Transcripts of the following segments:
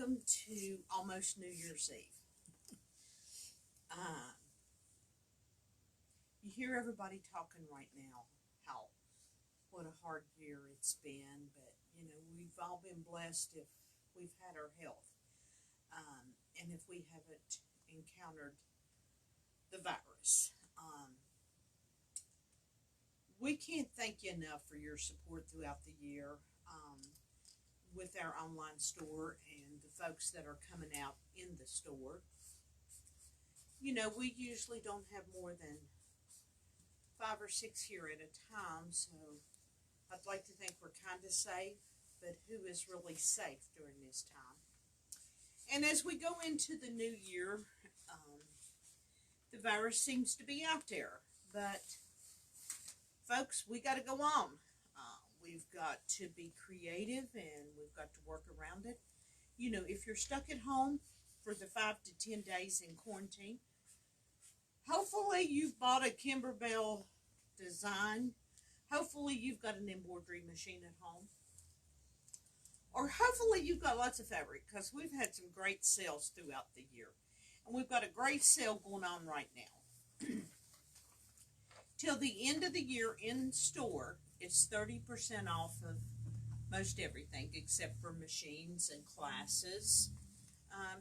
welcome to almost New Year's Eve. You hear everybody talking right now how what a hard year it's been, but we've all been blessed if we've had our health, and if we haven't encountered the virus. We can't thank you enough for your support throughout the year. With our online store and the folks that are coming out in the store. We usually don't have more than 5 or 6 here at a time, so I'd like to think we're kind of safe, but who is really safe during this time? And as we go into the new year, the virus seems to be out there, but folks, we got to go on. We've got to be creative and we've got to work around it. If you're stuck at home for the 5 to 10 days in quarantine, hopefully you've bought a Kimberbell design. Hopefully you've got an embroidery machine at home. Or hopefully you've got lots of fabric, because we've had some great sales throughout the year. And we've got a great sale going on right now. Till the end of the year in store, it's 30% off of most everything except for machines and classes,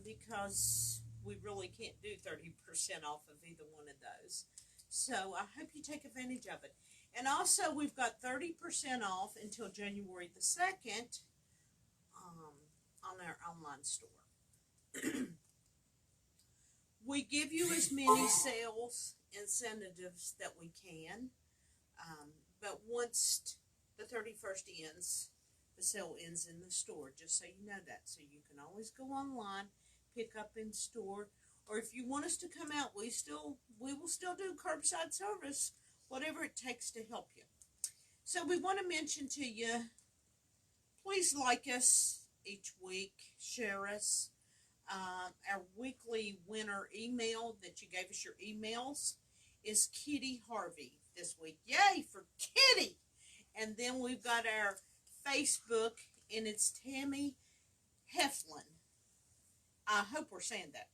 because we really can't do 30% off of either one of those. So I hope you take advantage of it. And also we've got 30% off until January the 2nd on our online store. We give you as many sales incentives that we can. But once the 31st ends, the sale ends in the store, just so you know that. So you can always go online, pick up in store, or if you want us to come out, we will still do curbside service, whatever it takes to help you. So we want to mention to you, please like us each week, share us. Our weekly winner email that you gave us your emails is Kitty Harvey this week. Yay for Kitty! And then we've got our Facebook, and it's Tammy Heflin. I hope we're saying that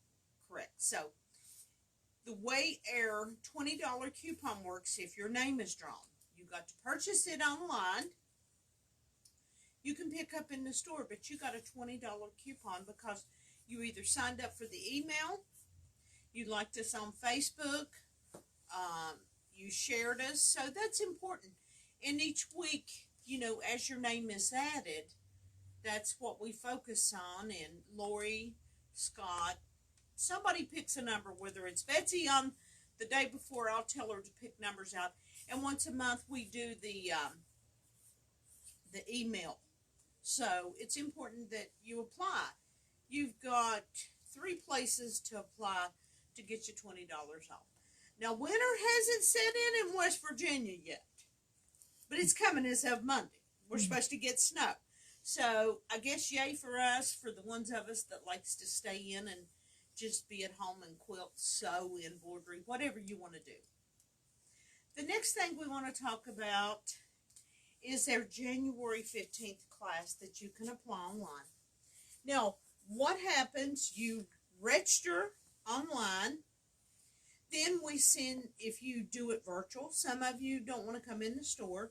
correct. So the way our $20 coupon works, if your name is drawn, you got to purchase it online. You can pick up in the store, but you got a $20 coupon because you either signed up for the email, you liked us on Facebook, you shared us. So that's important. And each week, as your name is added, that's what we focus on. And Lori, Scott, somebody picks a number, whether it's Betsy on the day before, I'll tell her to pick numbers out. And once a month we do the email. So it's important that you apply. You've got 3 places to apply to get you $20 off. Now, winter hasn't set in West Virginia yet, but it's coming as of Monday. We're supposed to get snow. So I guess yay for us, for the ones of us that likes to stay in and just be at home and quilt, sew, embroidery, whatever you want to do. The next thing we want to talk about is our January 15th class that you can apply online. Now, what happens, you register online, then we send, if you do it virtual, some of you don't want to come in the store,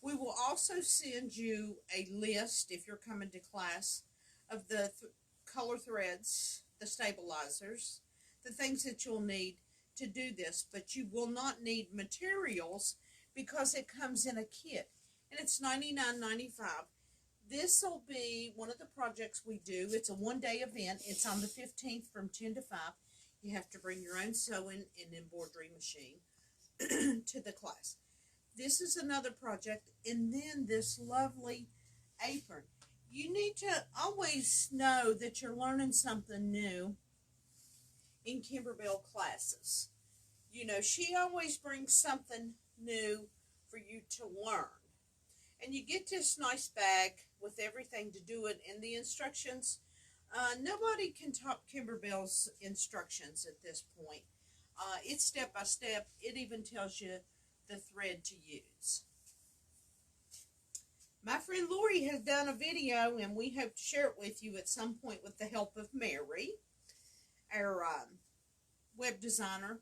we will also send you a list, if you're coming to class, of the color threads, the stabilizers, the things that you'll need to do this, but you will not need materials because it comes in a kit, and it's $99.95. This will be one of the projects we do. It's a one-day event. It's on the 15th from 10 to 5. You have to bring your own sewing and embroidery machine to the class. This is another project. And then this lovely apron. You need to always know that you're learning something new in Kimberbell classes. She always brings something new for you to learn. And you get this nice bag with everything to do it, and the instructions. Nobody can top Kimberbell's instructions at this point. It's step by step. It even tells you the thread to use. My friend Lori has done a video, and we hope to share it with you at some point with the help of Mary, our web designer.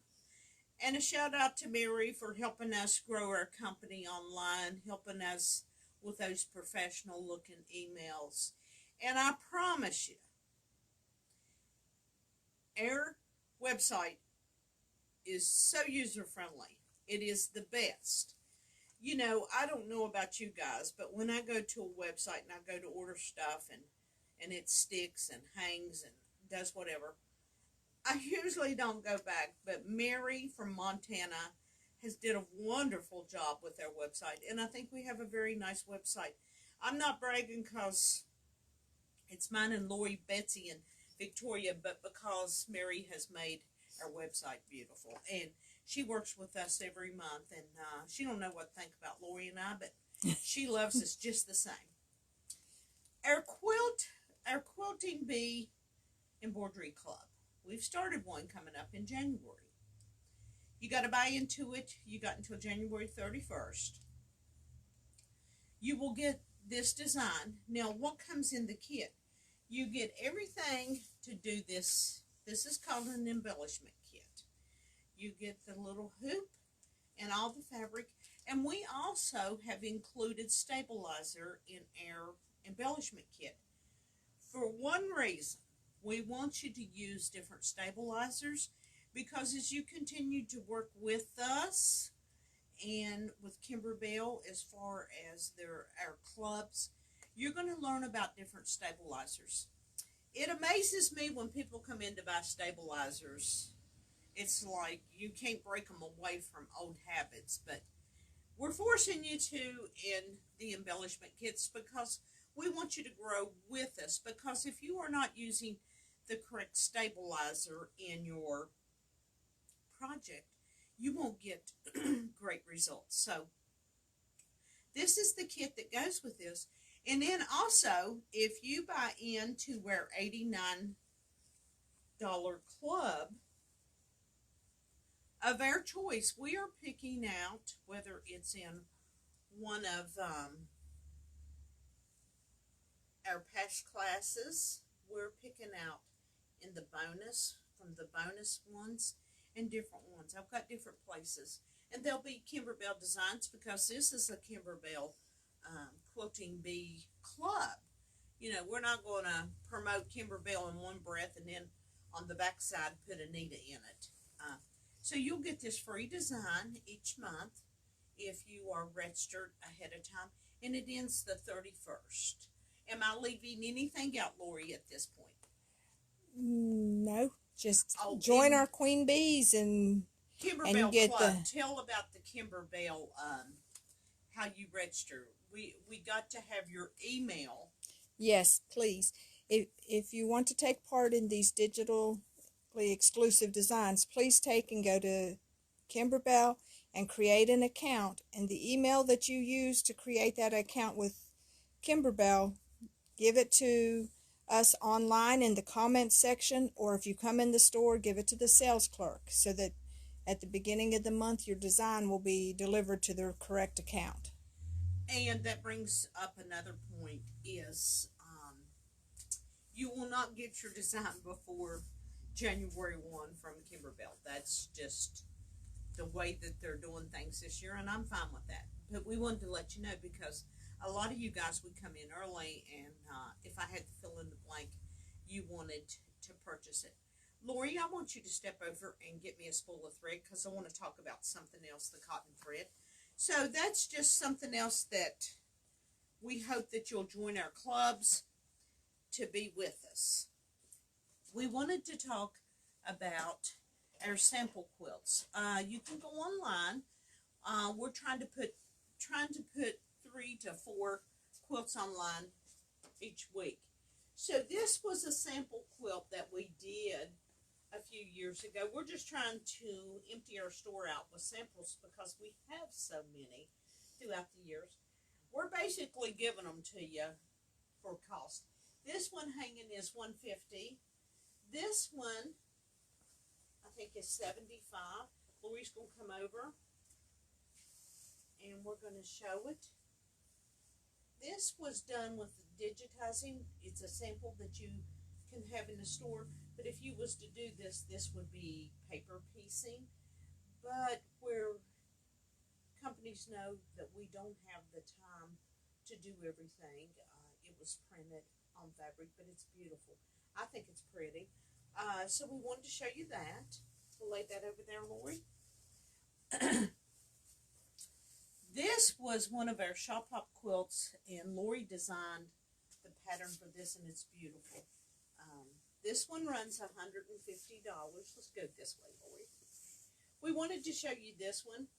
And a shout out to Mary for helping us grow our company online, helping us with those professional looking emails. And I promise you, our website is so user friendly. It is the best. You know, I don't know about you guys, but when I go to a website and I go to order stuff and it sticks and hangs and does whatever, I usually don't go back. But Mary from Montana has did a wonderful job with our website, and I think we have a very nice website. I'm not bragging because it's mine and Lori, Betsy, and Victoria, but because Mary has made our website beautiful. And she works with us every month, and she don't know what to think about Lori and I, but she loves us just the same. Our Quilting Bee Embroidery Club. We've started one coming up in January. You got to buy into it. You got until January 31st. You will get this design. Now, what comes in the kit? You get everything to do this. This is called an embellishment kit. You get the little hoop and all the fabric, and we also have included stabilizer in our embellishment kit. For one reason, we want you to use different stabilizers, because as you continue to work with us and with Kimberbell as far as our clubs, you're going to learn about different stabilizers. It amazes me when people come in to buy stabilizers. It's like you can't break them away from old habits, but we're forcing you to in the embellishment kits because we want you to grow with us, because if you are not using the correct stabilizer in your project, you won't get great results. So this is the kit that goes with this. And then also, if you buy into our $89 club of our choice, we are picking out, whether it's in one of our past classes, we're picking out in the bonus, from the bonus ones, and different ones. I've got different places. And they'll be Kimberbell designs, because this is a Kimberbell Quilting Bee Club. You know, we're not going to promote Kimberbell in one breath and then on the back side put Anita in it. So you'll get this free design each month if you are registered ahead of time, and it ends the 31st. Am I leaving anything out, Lori, at this point? No, just join our Queen Bees and Kimberbell get Club. Tell about the Kimberbell, how you register. We got to have your email. Yes, please. If you want to take part in these digitally exclusive designs, please take and go to Kimberbell and create an account. And the email that you use to create that account with Kimberbell, give it to us online in the comments section, or if you come in the store, give it to the sales clerk, so that at the beginning of the month your design will be delivered to the correct account. And that brings up another point is you will not get your design before January 1 from Kimberbell. That's just the way that they're doing things this year, and I'm fine with that. But we wanted to let you know, because a lot of you guys would come in early, and if I had to fill in the blank, you wanted to purchase it. Lori, I want you to step over and get me a spool of thread, because I want to talk about something else, the cotton thread. So that's just something else that we hope that you'll join our clubs to be with us. We wanted to talk about our sample quilts. You can go online. We're trying to put 3 to 4 quilts online each week. So this was a sample quilt that we did a few years ago. We're just trying to empty our store out with samples, because we have so many throughout the years. We're basically giving them to you for cost. This one hanging is $150. This one, I think, is $75. Lori's going to come over and we're going to show it. This was done with digitizing. It's a sample that you can have in the store, but if you was to do this, this would be paper piecing. But where companies know that we don't have the time to do everything, it was printed on fabric, but it's beautiful. I think it's pretty. So we wanted to show you that. We'll lay that over there, Lori. This was one of our shop hop quilts, and Lori designed the pattern for this, and it's beautiful. This one runs $150. Let's go this way, Lori. We wanted to show you this one.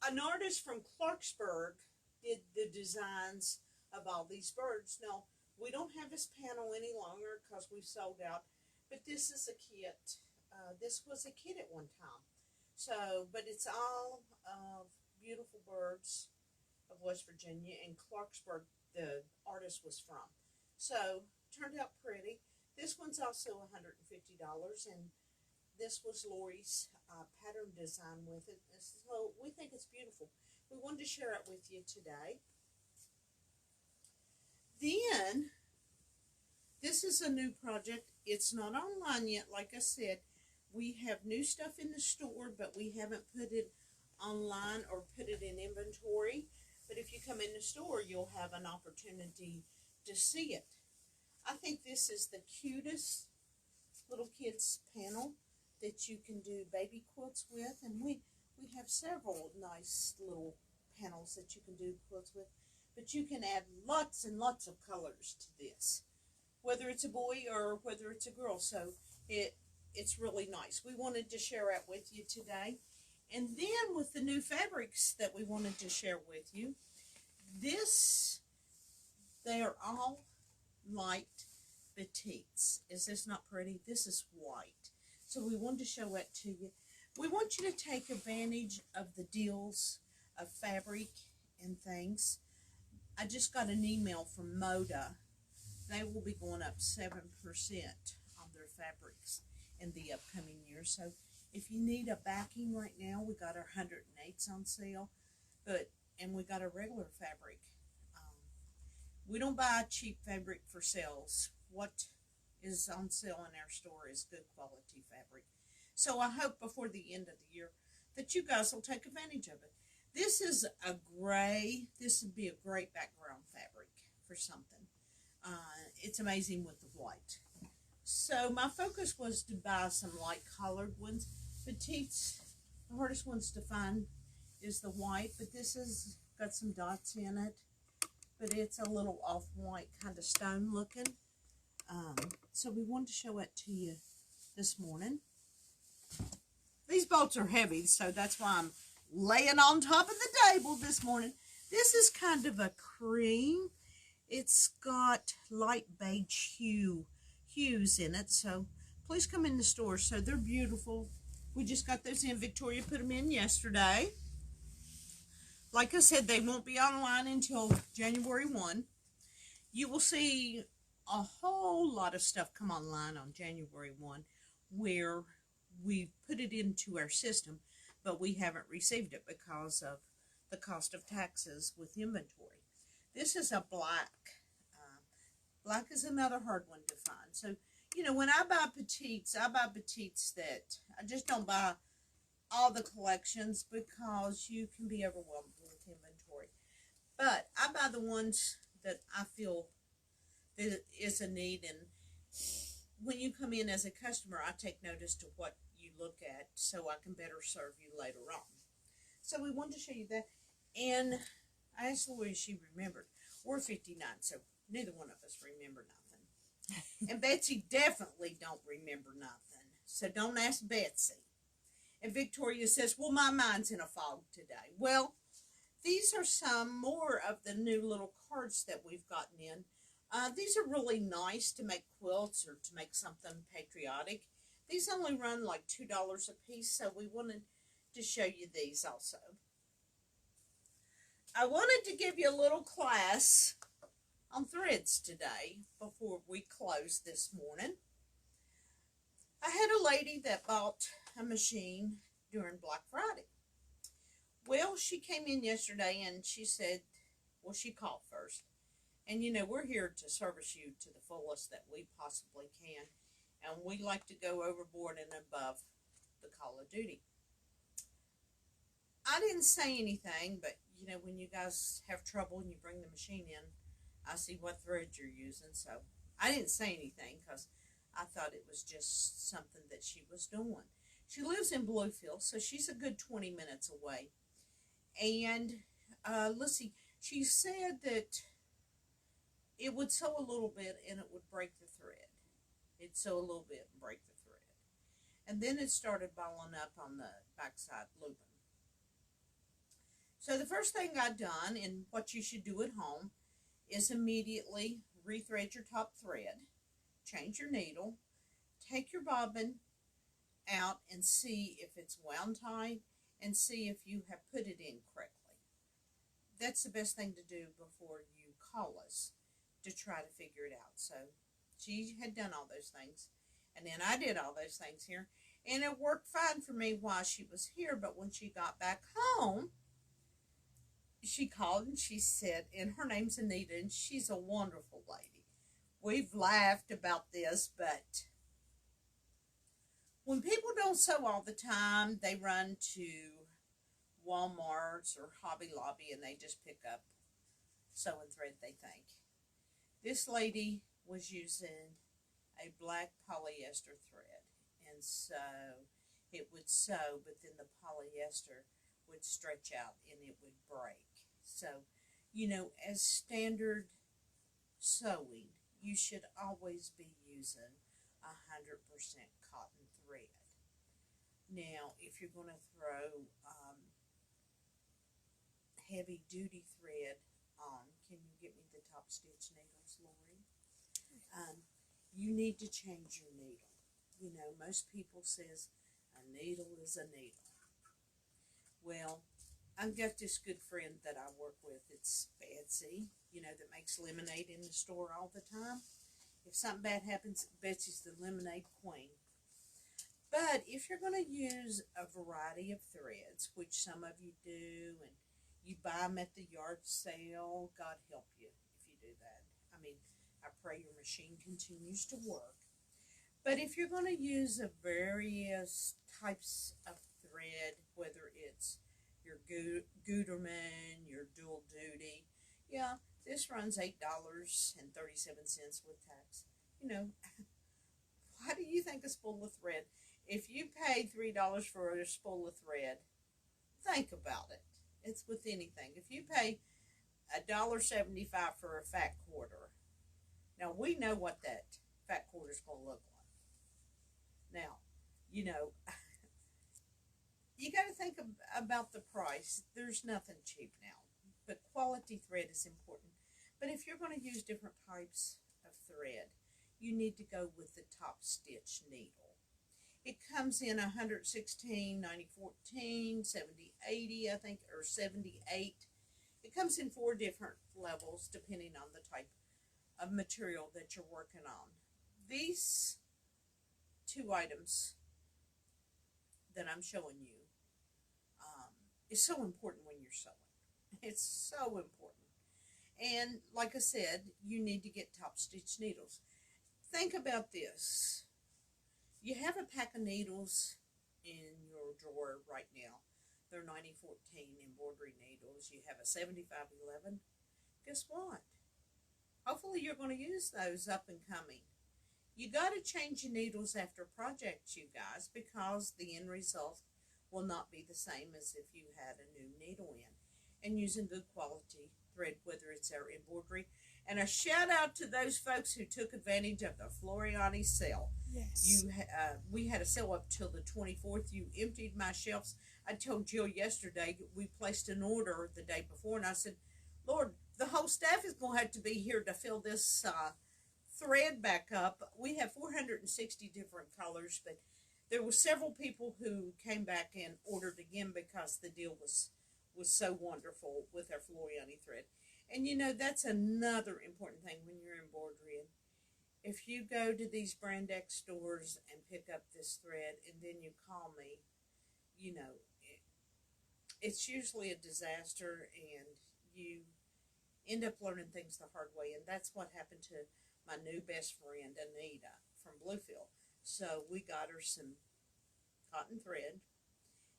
An artist from Clarksburg did the designs of all these birds. Now, we don't have this panel any longer because we've sold out, but this is a kit. This was a kit at one time. So, but it's all beautiful birds of West Virginia, and Clarksburg, the artist was from. So, turned out pretty. This one's also $150, and this was Lori's pattern design with it. So, we think it's beautiful. We wanted to share it with you today. Then, this is a new project. It's not online yet, like I said. We have new stuff in the store, but we haven't put it online or put it in inventory. But if you come in the store, you'll have an opportunity to see it. I think this is the cutest little kids panel that you can do baby quilts with. And we have several nice little panels that you can do quilts with. But you can add lots and lots of colors to this, whether it's a boy or whether it's a girl. So it's really nice. We wanted to share it with you today. And then with the new fabrics that we wanted to share with you, they are all light batiks. Is this not pretty? This is white. So we wanted to show it to you. We want you to take advantage of the deals of fabric and things. I just got an email from Moda. They will be going up 7% on their fabrics in the upcoming year. So if you need a backing right now, we got our 108s on sale, and we got a regular fabric. We don't buy cheap fabric for sales. What is on sale in our store is good quality fabric. So I hope before the end of the year that you guys will take advantage of it. This is a gray. This would be a great background fabric for something. It's amazing with the white. So my focus was to buy some light colored ones. Batiks, the hardest ones to find is the white, but this has got some dots in it. But it's a little off-white, kind of stone looking. So we wanted to show it to you this morning. These bolts are heavy, so that's why I'm laying on top of the table this morning. This is kind of a cream. It's got light beige hues in it, so please come in the store. So they're beautiful. We just got those in. Victoria put them in yesterday. Like I said, they won't be online until January 1. You will see a whole lot of stuff come online on January 1 where we put it into our system, but we haven't received it because of the cost of taxes with inventory. This is a black. Black is another hard one to find. So, you know, when I buy batiks that I just don't buy all the collections because you can be overwhelmed with inventory. But I buy the ones that I feel that is a need, and when you come in as a customer, I take notice to what you look at so I can better serve you later on. So we wanted to show you that, and I asked Lori if she remembered. We're 59, so neither one of us remember nothing. And Betsy definitely don't remember nothing, so don't ask Betsy. And Victoria says, well, my mind's in a fog today. Well, these are some more of the new little cards that we've gotten in. These are really nice to make quilts or to make something patriotic. These only run like $2 a piece, so we wanted to show you these also. I wanted to give you a little class on threads today before we close this morning. I had a lady that bought a machine during Black Friday. Well, she came in yesterday and she said Well, she called first. And you know, we're here to service you to the fullest that we possibly can. And we like to go overboard and above the call of duty. I didn't say anything, but you know, when you guys have trouble and you bring the machine in, I see what thread you're using. So I didn't say anything because I thought it was just something that she was doing. She lives in Bluefield, so she's a good 20 minutes away. And let's see, she said that it would sew a little bit and it would break the thread. It'd sew a little bit and break the thread. And then it started balling up on the backside looping. So the first thing I done, and what you should do at home, is immediately rethread your top thread, change your needle, take your bobbin out and see if it's wound tight and see if you have put it in correctly. That's the best thing to do before you call us to try to figure it out. So she had done all those things, and then I did all those things here, and it worked fine for me while she was here. But when she got back home, she called and she said, and her name's Anita, and she's a wonderful lady. We've laughed about this, but when people don't sew all the time, they run to Walmart's or Hobby Lobby and they just pick up sewing thread, they think. This lady was using a black polyester thread, and so it would sew, but then the polyester would stretch out and it would break. So, you know, as standard sewing, you should always be using 100% cotton thread. Now, if you're going to throw heavy duty thread on, can you get me the top stitch needles, Lori? You need to change your needle. You know, most people says a needle is a needle. Well, I've got this good friend that I work with. It's Betsy, you know, that makes lemonade in the store all the time. If something bad happens, Betsy's the lemonade queen. But if you're going to use a variety of threads, which some of you do, and you buy them at the yard sale, God help you if you do that. I mean, I pray your machine continues to work. But if you're going to use a various types of thread, whether it's your Gutermann, your dual duty, yeah, this runs $8.37 with tax. You know, why do you think a spool of thread? If you pay $3 for a spool of thread, think about it. It's with anything. If you pay $1.75 for a fat quarter, now we know what that fat quarter is going to look like. Now, you know, you got to think about the price. There's nothing cheap now, but quality thread is important. But if you're going to use different types of thread, you need to go with the top stitch needle. It comes in 116, 90, 14, 70, 80, I think, or 78. It comes in 4 different levels depending on the type of material that you're working on. These 2 items that I'm showing you is so important when you're sewing. It's so important. And like I said, you need to get top stitch needles. Think about this. You have a pack of needles in your drawer right now. They're 9014 embroidery needles. You have a 7511. Guess what? Hopefully you're going to use those up and coming. You got to change your needles after projects, you guys, because the end result will not be the same as if you had a new needle in. And using good quality thread, whether it's our embroidery. And a shout out to those folks who took advantage of the Floriani sale. Yes. We had a sale up till the 24th. You emptied my shelves. I told Jill yesterday we placed an order the day before, and I said, Lord, the whole staff is going to have to be here to fill this thread back up. We have 460 different colors, but there were several people who came back and ordered again because the deal was so wonderful with our Floriani thread. And you know, that's another important thing when you're embroidering. If you go to these brand X stores and pick up this thread and then you call me, you know, it's usually a disaster, and end up learning things the hard way. And that's what happened to my new best friend, Anita, from Bluefield. So we got her some cotton thread,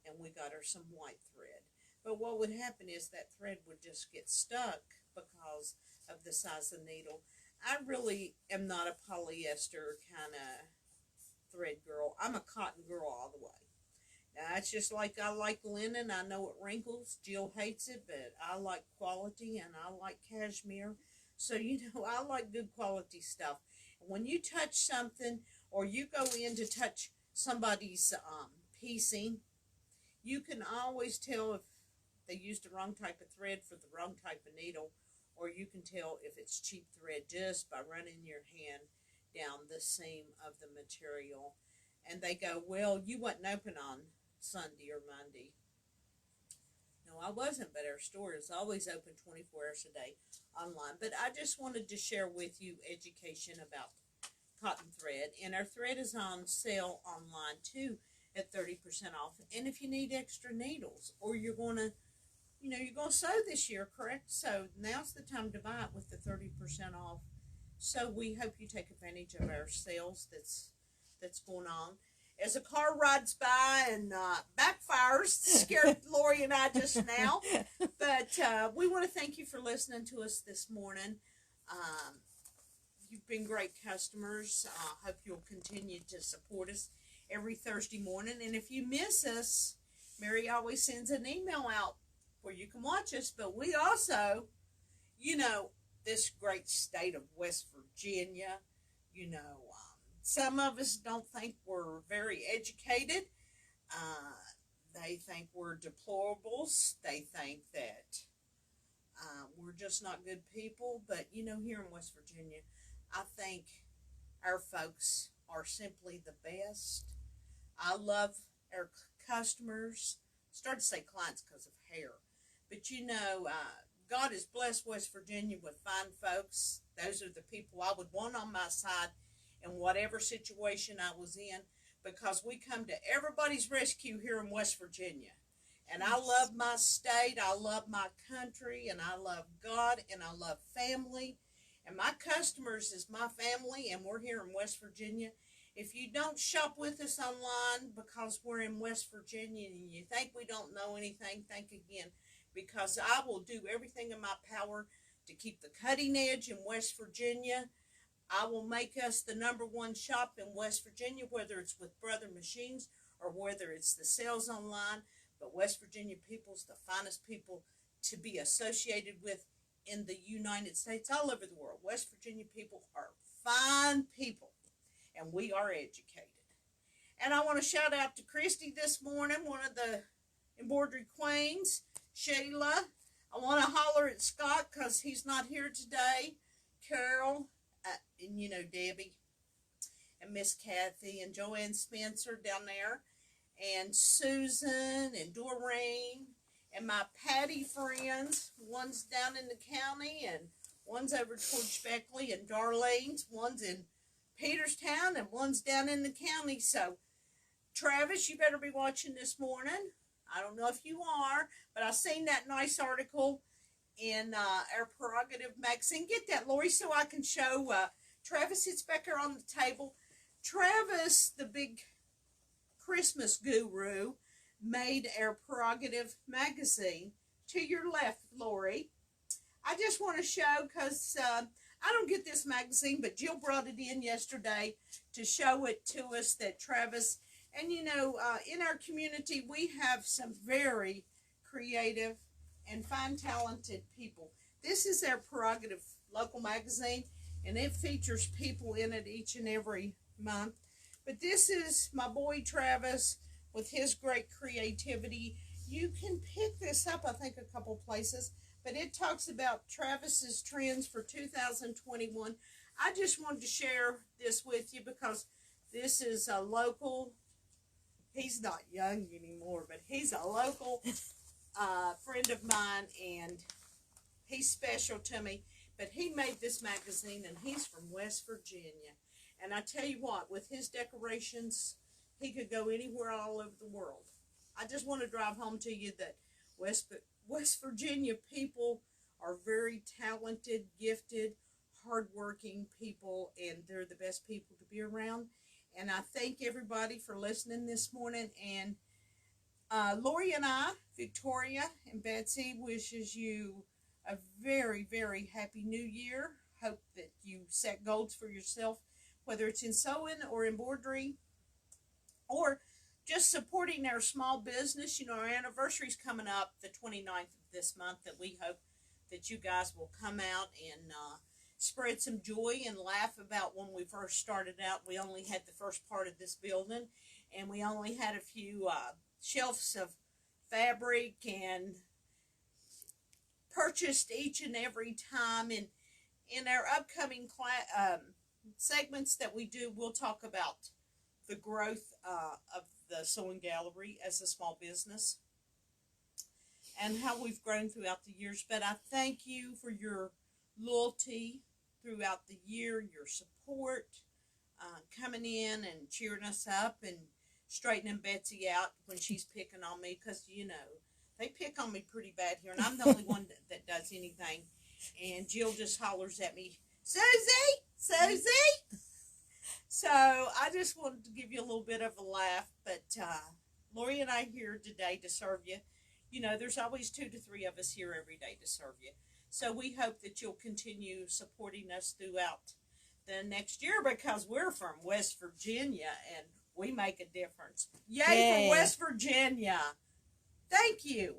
and we got her some white thread. But what would happen is that thread would just get stuck because of the size of the needle. I really am not a polyester kind of thread girl. I'm a cotton girl all the way. Now, it's just like I like linen. I know it wrinkles. Jill hates it, but I like quality, and I like cashmere. So, I like good quality stuff. When you touch something, or you go in to touch somebody's piecing, you can always tell if they used the wrong type of thread for the wrong type of needle, or you can tell if it's cheap thread just by running your hand down the seam of the material. And they go, well, you wasn't open on Sunday or Monday. No, I wasn't, but our store is always open 24 hours a day online. But I just wanted to share with you education about cotton thread. And our thread is on sale online too at 30% off. And if you need extra needles, or you're going to sew this year, correct? So now's the time to buy it with the 30% off. So we hope you take advantage of our sales that's going on. As a car rides by and backfires, scared Lori and I just now. But we want to thank you for listening to us this morning. You've been great customers. Hope you'll continue to support us every Thursday morning. And if you miss us, Mary always sends an email out where you can watch us. But we also, this great state of West Virginia, some of us don't think we're very educated. They think we're deplorables. They think that we're just not good people. But, here in West Virginia, I think our folks are simply the best. I love our customers. I started to say clients because of hair. But, God has blessed West Virginia with fine folks. Those are the people I would want on my side in whatever situation I was in, because we come to everybody's rescue here in West Virginia. And I love my state, I love my country, and I love God, and I love family. And my customers is my family, and we're here in West Virginia. If you don't shop with us online because we're in West Virginia and you think we don't know anything, think again. Because I will do everything in my power to keep the cutting edge in West Virginia. I will make us the #1 shop in West Virginia, whether it's with Brother Machines or whether it's the sales online. But West Virginia people's the finest people to be associated with in the United States, all over the world. West Virginia people are fine people, and we are educated. And I want to shout out to Christy this morning, one of the embroidery queens, Sheila. I want to holler at Scott because he's not here today. Carol, and Debbie, and Miss Kathy, and Joanne Spencer down there, and Susan, and Doreen, and my Patty friends. One's down in the county, and one's over towards Beckley, and Darlene's. One's in Peterstown, and one's down in the county. So, Travis, you better be watching this morning. I don't know if you are, but I seen that nice article in our Prerogative magazine. Get that, Lori, so I can show. Travis sits back there on the table. Travis, the big Christmas guru, made our Prerogative magazine. To your left, Lori. I just want to show, because I don't get this magazine, but Jill brought it in yesterday to show it to us, that Travis, and in our community, we have some very creative and fine, talented people. This is our Prerogative local magazine, and it features people in it each and every month. But this is my boy Travis with his great creativity. You can pick this up, I think, a couple places, but it talks about Travis's trends for 2021. I just wanted to share this with you because this is a local, he's not young anymore, but he's a local friend of mine, and he's special to me. But he made this magazine, and he's from West Virginia. And I tell you what, with his decorations, he could go anywhere all over the world. I just want to drive home to you that West Virginia people are very talented, gifted, hardworking people, and they're the best people to be around. And I thank everybody for listening this morning. And Lori and I, Victoria and Betsy, wishes you a very, very happy new year. Hope that you set goals for yourself, whether it's in sewing or embroidery or just supporting our small business. You know, our anniversary's coming up the 29th of this month, that we hope that you guys will come out and spread some joy and laugh about when we first started out. We only had the first part of this building, and we only had a few shelves of fabric, and purchased each and every time. And in our upcoming segments that we do, we'll talk about the growth of the sewing gallery as a small business and how we've grown throughout the years. But I thank you for your loyalty throughout the year, your support, coming in and cheering us up and straightening Betsy out when she's picking on me, because, you know, they pick on me pretty bad here, and I'm the only one that does anything. And Jill just hollers at me, Susie, Susie. So I just wanted to give you a little bit of a laugh. But Lori and I are here today to serve you. You know, there's always 2 to 3 of us here every day to serve you. So we hope that you'll continue supporting us throughout the next year, because we're from West Virginia and we make a difference. Yay. For West Virginia. Thank you.